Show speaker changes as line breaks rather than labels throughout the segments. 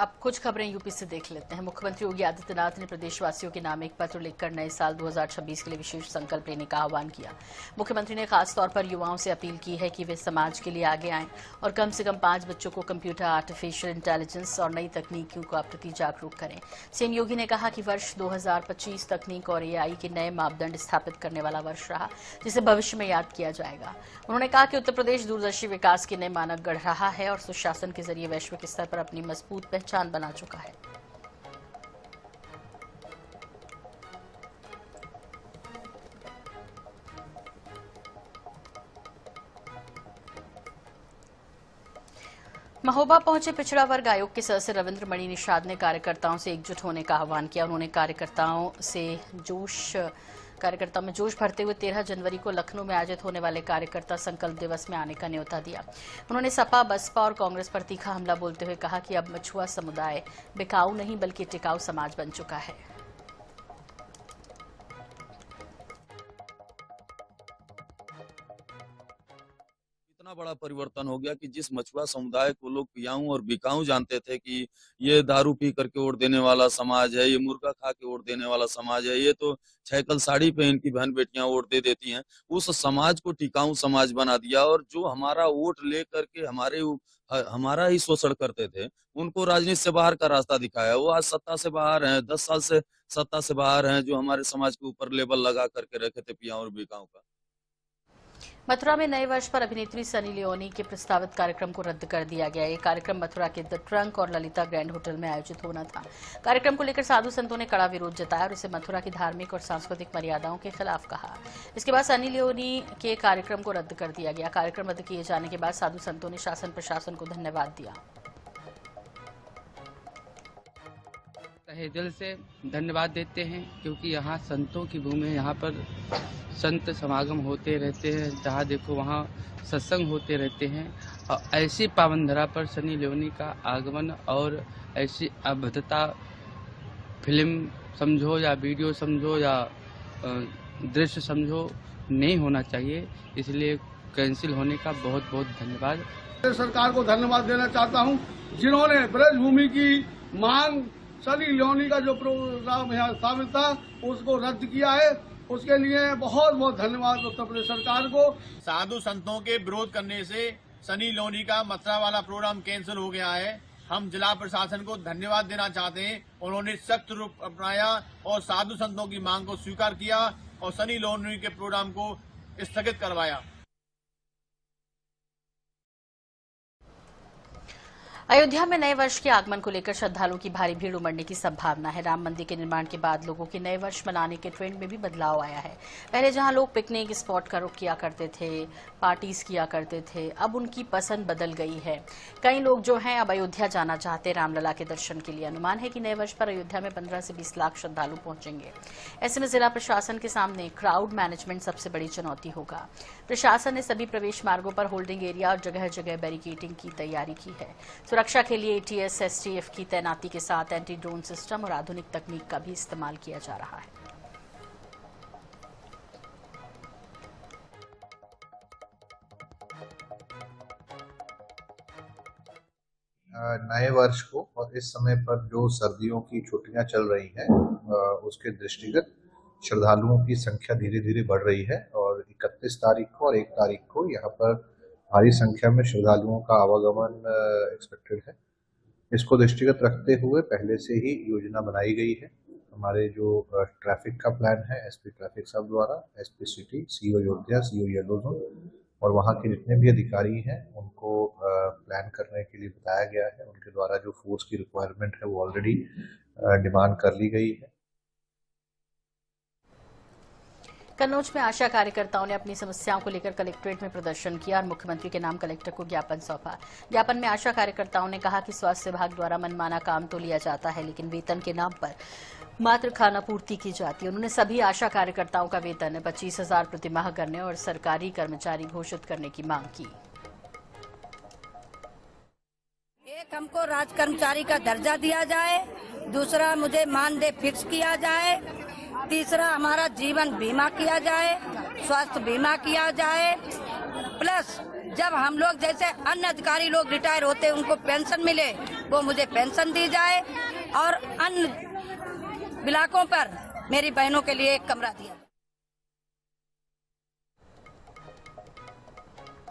अब कुछ खबरें यूपी से देख लेते हैं। मुख्यमंत्री योगी आदित्यनाथ ने प्रदेशवासियों के नाम एक पत्र लिखकर नए साल 2026 के लिए विशेष संकल्प लेने का आह्वान किया। मुख्यमंत्री ने खास तौर पर युवाओं से अपील की है कि वे समाज के लिए आगे आएं और कम से कम 5 बच्चों को कंप्यूटर, आर्टिफिशियल इंटेलिजेंस और नई तकनीकों के प्रति जागरूक करें। सीएम योगी ने कहा कि वर्ष 2025 तकनीक और एआई के नए मापदंड स्थापित करने वाला वर्ष रहा, जिसे भविष्य में याद किया जाएगा। उन्होंने कहा कि उत्तर प्रदेश दूरदर्शी विकास के नए मानक गढ़ रहा है और सुशासन के जरिए वैश्विक स्तर पर अपनी मजबूत पहचान बना चुका है। महोबा पहुंचे पिछड़ा वर्ग आयोग के सदस्य रविंद्र मणि निषाद ने कार्यकर्ताओं से एकजुट होने का आह्वान किया। उन्होंने कार्यकर्ताओं में जोश भरते हुए 13 जनवरी को लखनऊ में आयोजित होने वाले कार्यकर्ता संकल्प दिवस में आने का न्योता दिया। उन्होंने सपा, बसपा और कांग्रेस पर तीखा हमला बोलते हुए कहा कि अब मछुआ समुदाय बिकाऊ नहीं बल्कि टिकाऊ समाज बन चुका है।
इतना बड़ा परिवर्तन हो गया कि जिस मछुआ समुदाय को लोग पियाऊं और बिकाऊं जानते थे कि ये दारू पी करके वोट देने वाला समाज है, ये मुर्गा खा के वोट देने वाला समाज है, ये तो छैकल साड़ी पे इनकी बहन बेटियां वोट दे देती हैं, उस समाज को टिकाऊ समाज बना दिया। और जो हमारा वोट ले करके हमारा ही शोषण करते थे, उनको राजनीति से बाहर का रास्ता दिखाया। वो आज सत्ता से बाहर हैं, 10 साल से सत्ता से बाहर हैं, जो हमारे समाज के ऊपर लेबल लगा करके रखे थे पियाऊं और बिकाऊं का।
मथुरा में नए वर्ष पर अभिनेत्री सनी लियोनी के प्रस्तावित कार्यक्रम को रद्द कर दिया गया। ये कार्यक्रम मथुरा के द ट्रंक और ललिता ग्रैंड होटल में आयोजित होना था। कार्यक्रम को लेकर साधु संतों ने कड़ा विरोध जताया और इसे मथुरा की धार्मिक और सांस्कृतिक मर्यादाओं के खिलाफ कहा। इसके बाद सनी लियोनी के कार्यक्रम को रद्द कर दिया गया। कार्यक्रम रद्द किए जाने के बाद साधु संतों ने शासन प्रशासन को धन्यवाद दिया।
तहे दिल से धन्यवाद देते हैं, क्योंकि यहाँ संतों की भूमि है। यहाँ पर संत समागम होते रहते हैं, जहाँ देखो वहाँ सत्संग होते रहते हैं। और ऐसी पावन धरा पर सनी लियोनी का आगमन और ऐसी अभद्रता फिल्म समझो या वीडियो समझो या दृश्य समझो नहीं होना चाहिए। इसलिए कैंसिल होने का बहुत बहुत धन्यवाद।
सरकार को धन्यवाद देना चाहता हूँ, जिन्होंने ब्रजभूमि की मांग सनी लियोनी का जो प्रोग्राम यहाँ शामिल था उसको रद्द किया है। उसके लिए बहुत बहुत धन्यवाद उत्तर प्रदेश सरकार को।
साधु संतों के विरोध करने से सनी लियोनी का मथुरा वाला प्रोग्राम कैंसिल हो गया है। हम जिला प्रशासन को धन्यवाद देना चाहते हैं। उन्होंने सख्त रूप अपनाया और साधु संतों की मांग को स्वीकार किया और सनी लियोनी के प्रोग्राम को स्थगित करवाया।
अयोध्या में नए वर्ष के आगमन को लेकर श्रद्धालुओं की भारी भीड़ उमड़ने की संभावना है। राम मंदिर के निर्माण के बाद लोगों के नए वर्ष मनाने के ट्रेंड में भी बदलाव आया है। पहले जहां लोग पिकनिक स्पॉट का रुख किया करते थे, पार्टीज किया करते थे, अब उनकी पसंद बदल गई है। कई लोग जो हैं अब अयोध्या जाना चाहते हैं रामलला के दर्शन के लिए। अनुमान है कि नए वर्ष पर अयोध्या में 15 से 20 लाख श्रद्धालु पहुंचेंगे। ऐसे में जिला प्रशासन के सामने क्राउड मैनेजमेंट सबसे बड़ी चुनौती होगा। प्रशासन ने सभी प्रवेश मार्गों पर होल्डिंग एरिया और जगह जगह बैरिकेडिंग की तैयारी की है। सुरक्षा के लिए एटीएस, एसटीएफ की तैनाती के साथ एंटी ड्रोन सिस्टम और आधुनिक तकनीक का भी इस्तेमाल किया जा रहा है।
नए वर्ष को और इस समय पर जो सर्दियों की छुट्टियां चल रही हैं उसके दृष्टिगत श्रद्धालुओं की संख्या धीरे धीरे बढ़ रही है और 31 तारीख को और 1 तारीख को यहाँ पर भारी संख्या में श्रद्धालुओं का आवागमन एक्सपेक्टेड है। इसको दृष्टिगत रखते हुए पहले से ही योजना बनाई गई है। हमारे जो ट्रैफिक का प्लान है एसपी ट्रैफिक साहब द्वारा, SP city, CO Ayodhya, CO yellow zone और वहाँ के जितने भी अधिकारी हैं उनको प्लान करने के लिए बताया गया है। उनके द्वारा जो फोर्स की रिक्वायरमेंट है वो ऑलरेडी डिमांड कर ली गई है।
कन्नौज में आशा कार्यकर्ताओं ने अपनी समस्याओं को लेकर कलेक्ट्रेट में प्रदर्शन किया और मुख्यमंत्री के नाम कलेक्टर को ज्ञापन सौंपा। ज्ञापन में आशा कार्यकर्ताओं ने कहा कि स्वास्थ्य विभाग द्वारा मनमाना काम तो लिया जाता है, लेकिन वेतन के नाम पर मात्र खाना पूर्ति की जाती है। उन्होंने सभी आशा कार्यकर्ताओं का वेतन 25,000 प्रतिमाह करने और सरकारी कर्मचारी घोषित करने की मांग की।
एक, हमको राज कर्मचारी का दर्जा दिया जाए। दूसरा, मुझे मानदेय फिक्स किया जाए। तीसरा, हमारा जीवन बीमा किया जाए, स्वास्थ्य बीमा किया जाए, प्लस जब हम लोग जैसे अन्य अधिकारी लोग रिटायर होते हैं उनको पेंशन मिले, वो मुझे पेंशन दी जाए और अन्य इलाकों पर मेरी बहनों के लिए एक कमरा दिया।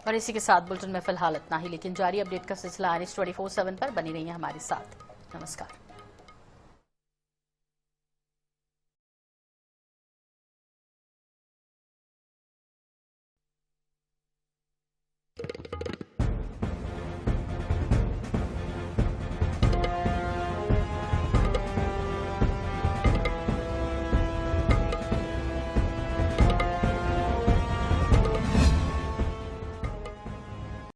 और इसी के साथ बुलेटिन में फिलहाल इतना ही, लेकिन जारी अपडेट का सिलसिला NH 24/7 पर बनी रही है हमारे साथ। नमस्कार।